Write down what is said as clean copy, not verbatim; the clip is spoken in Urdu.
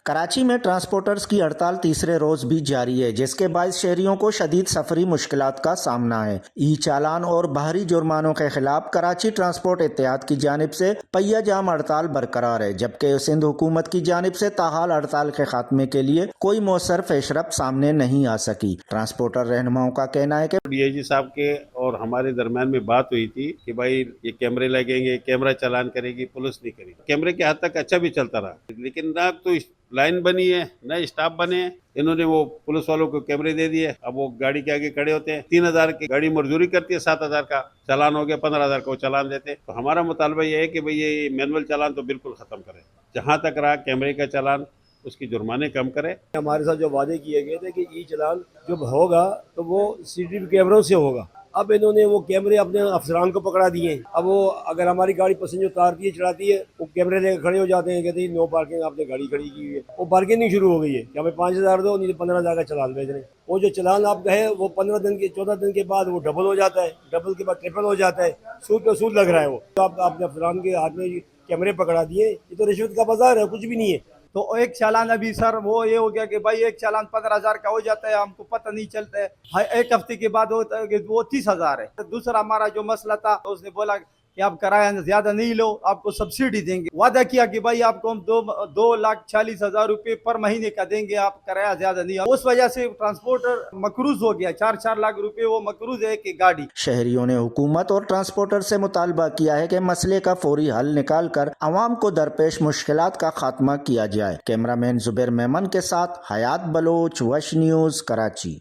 کراچی میں ٹرانسپورٹرز کی ہڑتال تیسرے روز بھی جاری ہے، جس کے باعث شہریوں کو شدید سفری مشکلات کا سامنا ہے۔ ای چالان اور بحری جرمانوں کے خلاف کراچی ٹرانسپورٹ اتحاد کی جانب سے پہیہ جام ہڑتال برقرار ہے، جبکہ سندھ حکومت کی جانب سے تاحال ہڑتال کے خاتمے کے لیے کوئی مؤثر پیشرفت سامنے نہیں آ سکی۔ ٹرانسپورٹر رہنماؤں کا کہنا ہے کہ ڈی آئی جی صاحب کے اور ہمارے درمیان میں بات ہوئی تھی کہ بھائی یہ کیمرے لگیں گے، کیمرہ چالان کرے گی، پولیس نہیں کرے گی۔ کیمرے کے حد تک اچھا بھی چلتا رہا، لیکن نہ تو لائن بنی ہے نہ اسٹاف بنے ہیں۔ انہوں نے وہ پولیس والوں کو کیمرے دے دیے، اب وہ گاڑی کے آگے کھڑے ہوتے ہیں، 3,000 کی گاڑی مزدوری کرتی ہے، 7,000 کا چالان ہو گیا، 15,000 کا وہ چالان دیتے۔ تو ہمارا مطالبہ یہ ہے کہ بھئی یہ مینول چالان تو بالکل ختم کرے، جہاں تک رہا کیمرے کا چالان اس کی جرمانے کم کرے۔ ہمارے ساتھ جو وعدے کیے گئے تھے کہ ای چلان جب ہوگا تو وہ سی ٹی وی کیمروں سے ہوگا، اب انہوں نے وہ کیمرے اپنے افسران کو پکڑا دیے ہیں۔ اب وہ اگر ہماری گاڑی پسنجر اتارتی ہے چڑھاتی ہے، وہ کیمرے لے کے کھڑے ہو جاتے ہیں، کہتے ہیں نو پارکنگ، آپ نے گاڑی کھڑی کی ہوئی ہے۔ وہ بارگیننگ شروع ہو گئی ہے کہ ہمیں 5,000 دو، نہیں تو 15,000 کا چلان بھیج رہے ہیں۔ وہ جو چلان آپ کہے وہ 15 دن کے 14 دن کے بعد وہ ڈبل ہو جاتا ہے، ڈبل کے بعد ٹرپل ہو جاتا ہے، سود پہ سود لگ رہا ہے۔ وہ آپ نے افسران کے ہاتھ میں کیمرے پکڑا دیے، یہ تو رشوت کا بازار ہے، کچھ بھی نہیں ہے۔ تو ایک چالان ابھی سر وہ یہ ہو گیا کہ بھائی ایک چالان 15,000 کا ہو جاتا ہے، ہم کو پتہ نہیں چلتا ہے، ایک ہفتے کے بعد ہوتا ہے کہ وہ 30,000 ہے۔ دوسرا ہمارا جو مسئلہ تھا، اس نے بولا کہ آپ کرایہ زیادہ نہیں لو، آپ کو سبسڈی دیں گے۔ وعدہ کیا کہ بھائی آپ کو ہم 2,40,000 روپے پر مہینے کا دیں گے، آپ کرایہ زیادہ نہیں۔ اس وجہ سے ٹرانسپورٹر مقروض ہو گیا، 4 لاکھ روپے وہ مقروض ہے کہ گاڑی۔ شہریوں نے حکومت اور ٹرانسپورٹر سے مطالبہ کیا ہے کہ مسئلے کا فوری حل نکال کر عوام کو درپیش مشکلات کا خاتمہ کیا جائے۔ کیمرہ مین زبیر میمن کے ساتھ حیات بلوچ، وش نیوز، کراچی۔